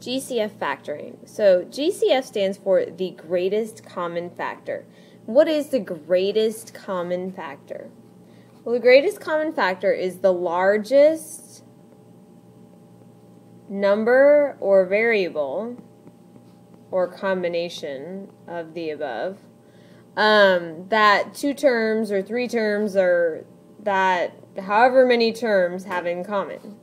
GCF factoring. So GCF stands for the greatest common factor. What is the greatest common factor? Well, the greatest common factor is the largest number or variable or combination of the above that two terms or three terms or that however many terms have in common.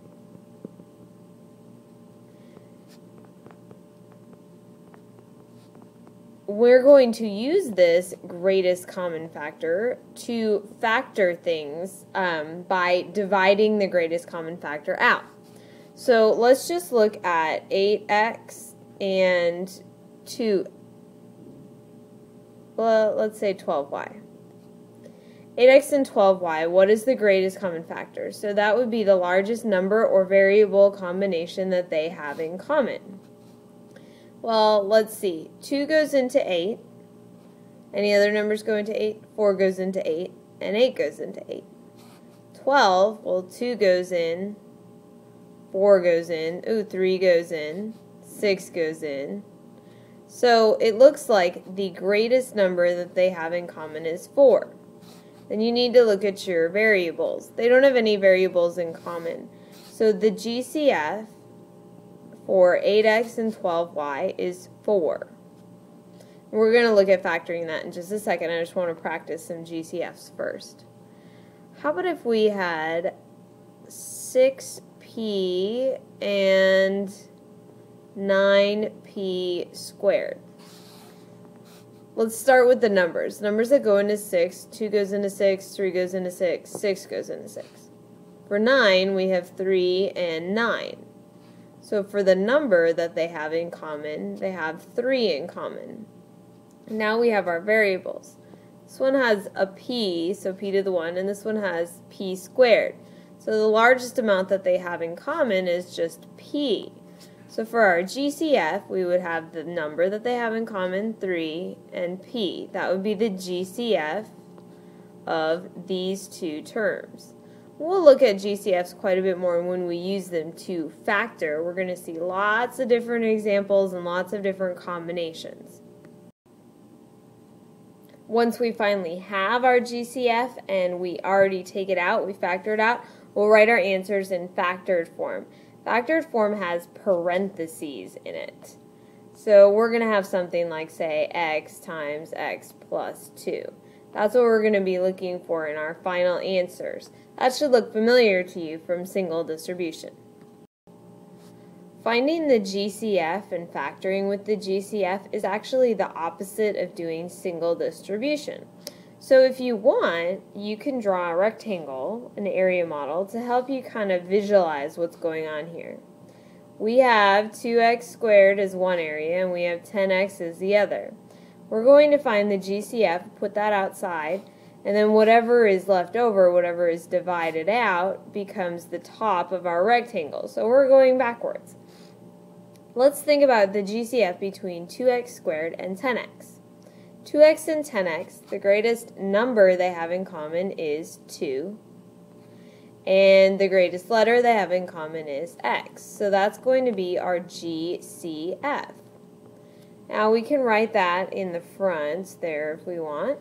We're going to use this greatest common factor to factor things by dividing the greatest common factor out. So let's just look at 8x and let's say 12y. 8x and 12y, what is the greatest common factor? So that would be the largest number or variable combination that they have in common. Well, let's see. 2 goes into 8. Any other numbers go into 8? 4 goes into 8, and 8 goes into 8. 12, well, 2 goes in, 4 goes in, 3 goes in, 6 goes in. So it looks like the greatest number that they have in common is 4. Then you need to look at your variables. They don't have any variables in common. So the GCF for 8x and 12y is 4. We're going to look at factoring that in just a second. I just want to practice some GCFs first. How about if we had 6p and 9p squared? Let's start with the numbers. Numbers that go into 6, 2 goes into 6, 3 goes into 6, 6 goes into 6. For 9, we have 3 and 9. So for the number that they have in common, they have 3 in common. Now we have our variables. This one has a p, so p to the 1, and this one has p squared. So the largest amount that they have in common is just p. So for our GCF, we would have the number that they have in common, 3, and p. That would be the GCF of these two terms. We'll look at GCFs quite a bit more when we use them to factor. We're going to see lots of different examples and lots of different combinations. Once we finally have our GCF and we already take it out, we factor it out, we'll write our answers in factored form. Factored form has parentheses in it. So we're going to have something like, say, x times x plus 2. That's what we're going to be looking for in our final answers. That should look familiar to you from single distribution. Finding the GCF and factoring with the GCF is actually the opposite of doing single distribution. So if you want, you can draw a rectangle, an area model, to help you kind of visualize what's going on here. We have 2x squared as one area and we have 10x as the other. We're going to find the GCF, put that outside, and then whatever is left over, whatever is divided out, becomes the top of our rectangle. So we're going backwards. Let's think about the GCF between 2x squared and 10x. 2x and 10x, the greatest number they have in common is 2. And the greatest letter they have in common is x. So that's going to be our GCF. Now we can write that in the front there if we want.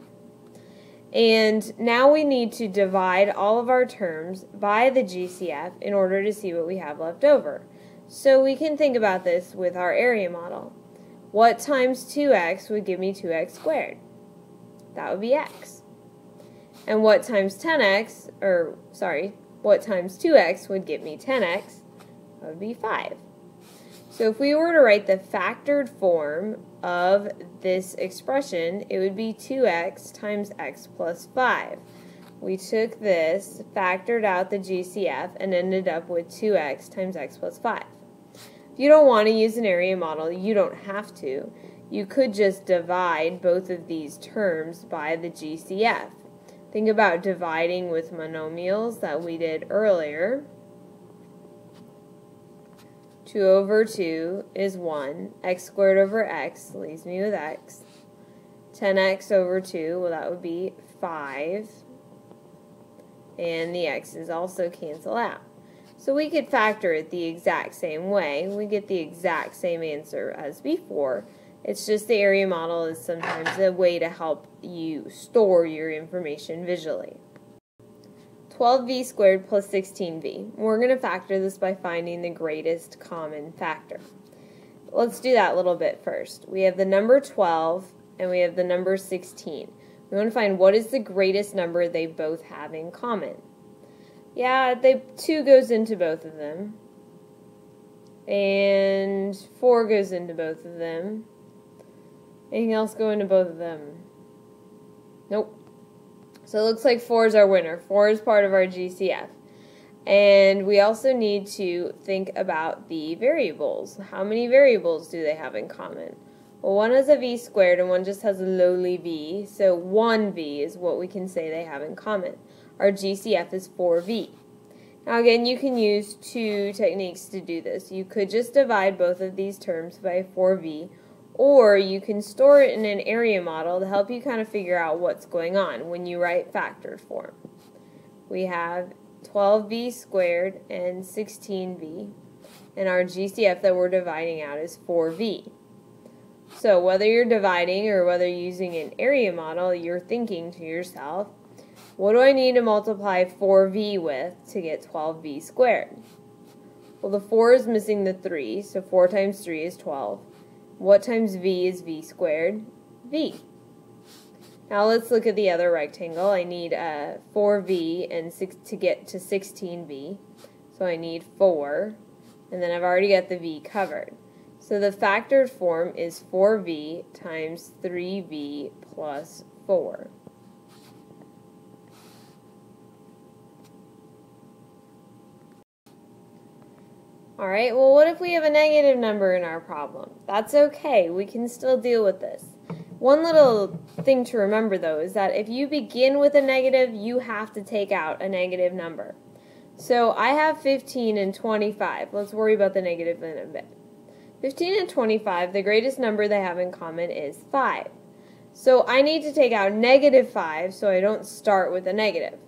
And now we need to divide all of our terms by the GCF in order to see what we have left over. So we can think about this with our area model. What times 2x would give me 2x squared? That would be x. And what times 10x, what times 2x would give me 10x? That would be 5. So if we were to write the factored form of this expression, it would be 2x times x plus 5. We took this, factored out the GCF, and ended up with 2x times x plus 5. If you don't want to use an area model, you don't have to. You could just divide both of these terms by the GCF. Think about dividing with monomials that we did earlier. 2 over 2 is 1. X squared over x leaves me with x. 10x over 2, well, that would be 5. And the x's also cancel out. So we could factor it the exact same way. We get the exact same answer as before. It's just the area model is sometimes a way to help you store your information visually. 12v squared plus 16v. We're going to factor this by finding the greatest common factor. Let's do that a little bit first. We have the number 12 and we have the number 16. We want to find what is the greatest number they both have in common. Yeah, 2 goes into both of them. And 4 goes into both of them. Anything else go into both of them? Nope. So it looks like 4 is our winner. 4 is part of our GCF. And we also need to think about the variables. How many variables do they have in common? Well, one has a v squared and one just has a lowly v. So 1v is what we can say they have in common. Our GCF is 4v. Now again, you can use 2 techniques to do this. You could just divide both of these terms by 4v, or you can store it in an area model to help you kind of figure out what's going on when you write factored form. We have 12v squared and 16v, and our GCF that we're dividing out is 4v. So whether you're dividing or whether you're using an area model, you're thinking to yourself, what do I need to multiply 4v with to get 12v squared? Well, the 4 is missing the 3, so 4 times 3 is 12. What times v is v squared? V. Now let's look at the other rectangle. I need 4v and 6 to get to 16v. So I need 4, and then I've already got the v covered. So the factored form is 4v times 3v plus 4. Alright, well what if we have a negative number in our problem? That's okay, we can still deal with this. One little thing to remember though is that if you begin with a negative, you have to take out a negative number. So I have 15 and 25. Let's worry about the negative in a bit. 15 and 25, the greatest number they have in common is 5. So I need to take out negative 5 so I don't start with a negative.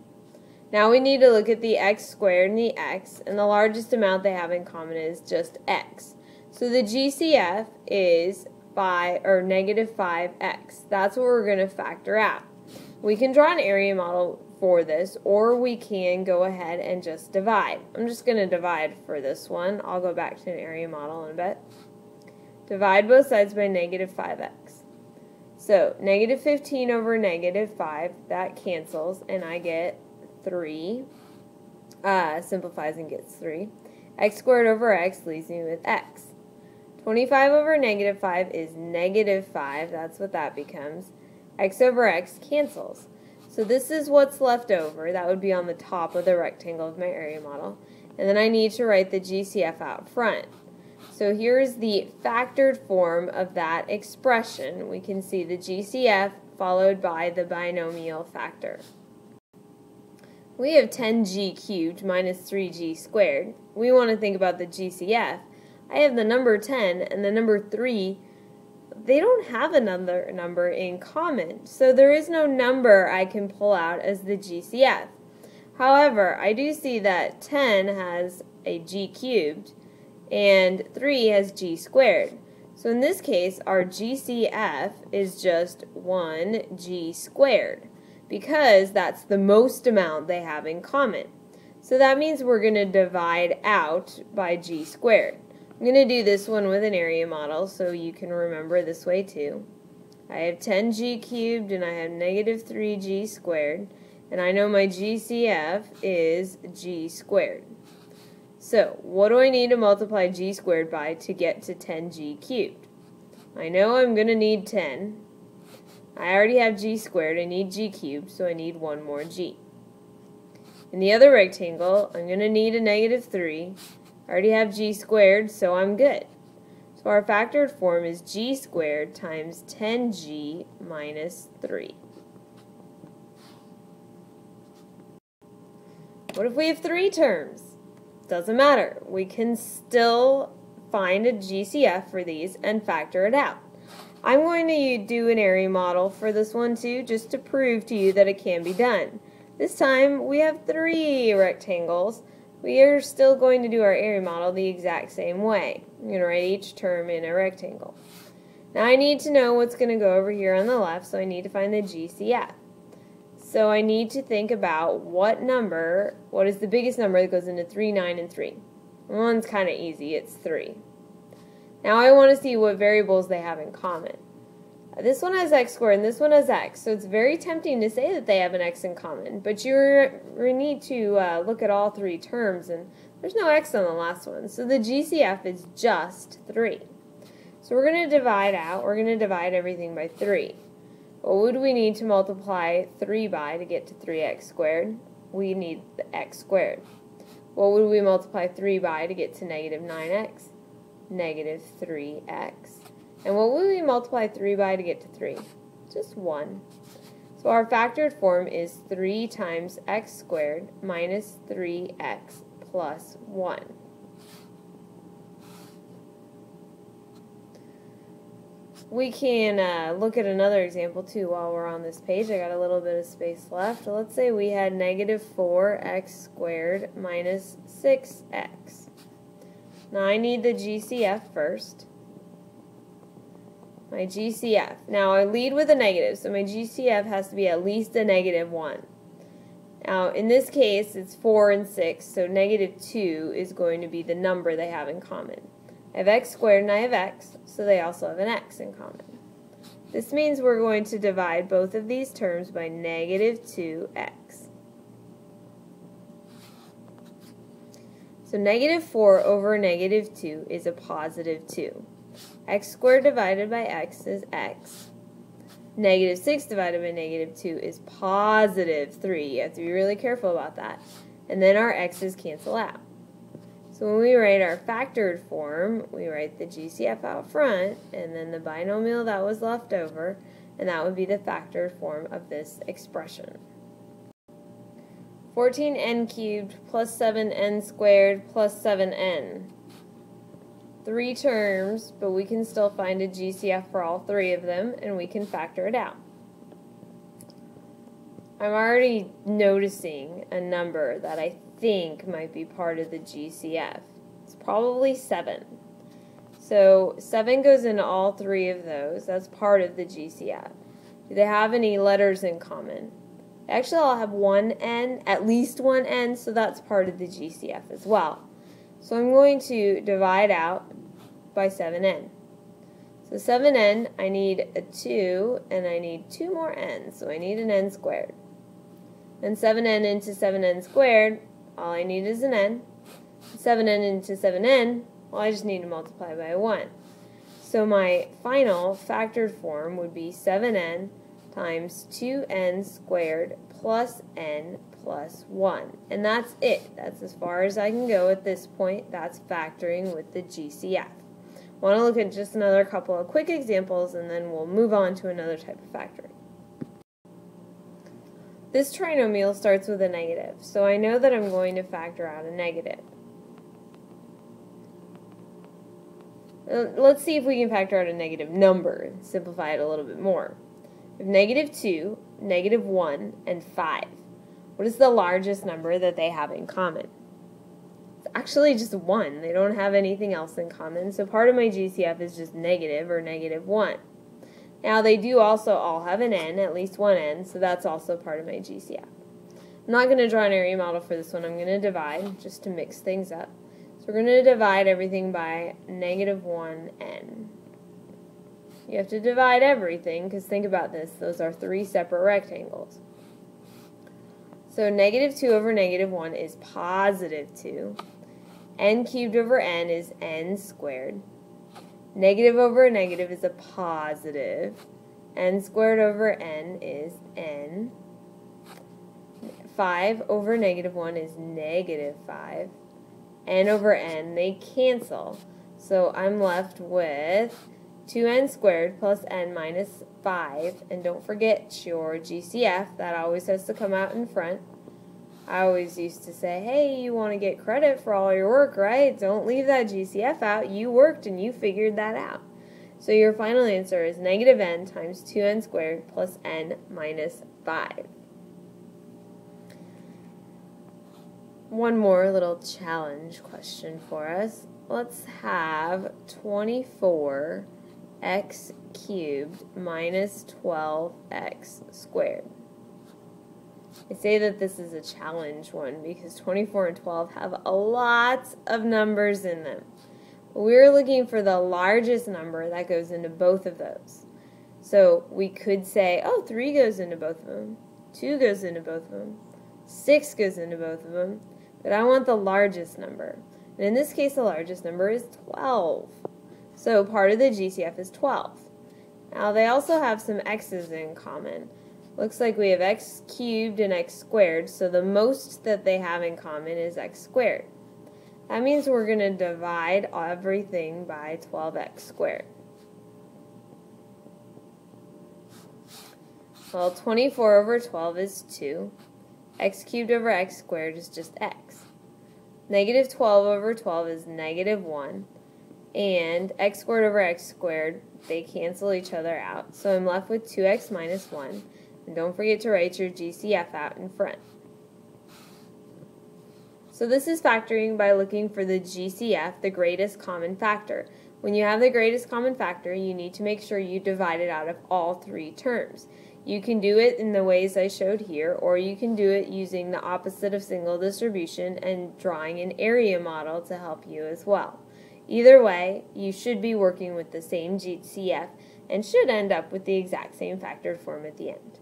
Now we need to look at the x squared and the x, and the largest amount they have in common is just x. So the GCF is negative 5x. That's what we're going to factor out. We can draw an area model for this, or we can go ahead and just divide. I'm just going to divide for this one. I'll go back to an area model in a bit. Divide both sides by negative 5x. So negative 15 over negative 5, that cancels, and I get 3, simplifies and gets 3. X squared over x leaves me with x. 25 over negative 5 is negative 5, that's what that becomes. X over x cancels. So this is what's left over, that would be on the top of the rectangle of my area model. And then I need to write the GCF out front. So here's the factored form of that expression. We can see the GCF followed by the binomial factor. We have 10g cubed minus 3g squared. We want to think about the GCF. I have the number 10 and the number 3. They don't have another number in common, so there is no number I can pull out as the GCF. However, I do see that 10 has a g cubed and 3 has g squared. So in this case, our GCF is just 1g squared, because that's the most amount they have in common. So that means we're going to divide out by g squared. I'm going to do this one with an area model so you can remember this way too. I have 10g cubed and I have negative 3g squared, and I know my GCF is g squared. So what do I need to multiply g squared by to get to 10g cubed? I know I'm going to need 10. I already have g squared, I need g cubed, so I need one more g. In the other rectangle, I'm going to need a negative 3. I already have g squared, so I'm good. So our factored form is g squared times 10g minus 3. What if we have 3 terms? Doesn't matter. We can still find a GCF for these and factor it out. I'm going to do an area model for this one too, just to prove to you that it can be done. This time we have 3 rectangles, we are still going to do our area model the exact same way. I'm going to write each term in a rectangle. Now I need to know what's going to go over here on the left, so I need to find the GCF. So I need to think about what is the biggest number that goes into 3, 9, and 3. One's kind of easy, it's 3. Now I want to see what variables they have in common. This one has x squared and this one has x, so it's very tempting to say that they have an x in common, but you need to look at all three terms, and there's no x on the last one, so the GCF is just 3. So we're going to divide out, we're going to divide everything by 3. What would we need to multiply 3 by to get to 3x squared? We need the x squared. What would we multiply 3 by to get to negative 9x? Negative 3x. And what would we multiply 3 by to get to 3? Just 1. So our factored form is 3 times x squared minus 3x plus 1. We can look at another example too while we're on this page. I got a little bit of space left. Let's say we had negative 4x squared minus 6x. Now I need the GCF first. My GCF. Now I lead with a negative, so my GCF has to be at least a negative 1. Now in this case it's 4 and 6, so negative 2 is going to be the number they have in common. I have x squared and I have x, so they also have an x in common. This means we're going to divide both of these terms by negative 2x. So negative 4 over negative 2 is a positive 2. X squared divided by x is x. Negative 6 divided by negative 2 is positive 3. You have to be really careful about that. And then our x's cancel out. So when we write our factored form, we write the GCF out front, and then the binomial that was left over, and that would be the factored form of this expression. 14n cubed plus 7n squared plus 7n. 3 terms, but we can still find a GCF for all 3 of them, and we can factor it out. I'm already noticing a number that I think might be part of the GCF. It's probably 7. So 7 goes into all 3 of those. That's part of the GCF. Do they have any letters in common? Actually, I'll have one n, at least one n, so that's part of the GCF as well. So I'm going to divide out by 7n. So 7n, I need a 2, and I need 2 more n's, so I need an n squared. And 7n into 7n squared, all I need is an n. 7n into 7n, well, I just need to multiply by 1. So my final factored form would be 7n times 2n squared plus n plus 1. And that's it. That's as far as I can go at this point. That's factoring with the GCF. I want to look at just another couple of quick examples, and then we'll move on to another type of factoring. This trinomial starts with a negative, so I know that I'm going to factor out a negative. Let's see if we can factor out a negative number and simplify it a little bit more. We have negative 2, negative 1, and 5. What is the largest number that they have in common? It's actually just 1. They don't have anything else in common, so part of my GCF is just negative or negative 1. Now they do also all have an n, at least one n, so that's also part of my GCF. I'm not going to draw an area model for this one. I'm going to divide just to mix things up. So we're going to divide everything by negative 1n. You have to divide everything because think about this. Those are 3 separate rectangles. So negative 2 over negative 1 is positive 2. N cubed over n is n squared. Negative over a negative is a positive. N squared over n is n. 5 over negative 1 is negative 5. N over n, they cancel. So I'm left with 2n squared plus n minus 5. And don't forget your GCF. That always has to come out in front. I always used to say, hey, you want to get credit for all your work, right? Don't leave that GCF out. You worked and you figured that out. So your final answer is negative n times 2n squared plus n minus 5. One more little challenge question for us. Let's have 24x cubed minus 12x squared. I say that this is a challenge one because 24 and 12 have a lot of numbers in them. We're looking for the largest number that goes into both of those. So we could say, oh, 3 goes into both of them, 2 goes into both of them, 6 goes into both of them, but I want the largest number. And in this case, the largest number is 12. So part of the GCF is 12. Now they also have some x's in common. Looks like we have x cubed and x squared, so the most that they have in common is x squared. That means we're going to divide everything by 12x squared. Well, 24 over 12 is 2. X cubed over x squared is just x. Negative 12 over 12 is negative 1. And x squared over x squared, they cancel each other out. So I'm left with 2x minus 1. And don't forget to write your GCF out in front. So this is factoring by looking for the GCF, the greatest common factor. When you have the greatest common factor, you need to make sure you divide it out of all 3 terms. You can do it in the ways I showed here, or you can do it using the opposite of single distribution and drawing an area model to help you as well. Either way, you should be working with the same GCF and should end up with the exact same factored form at the end.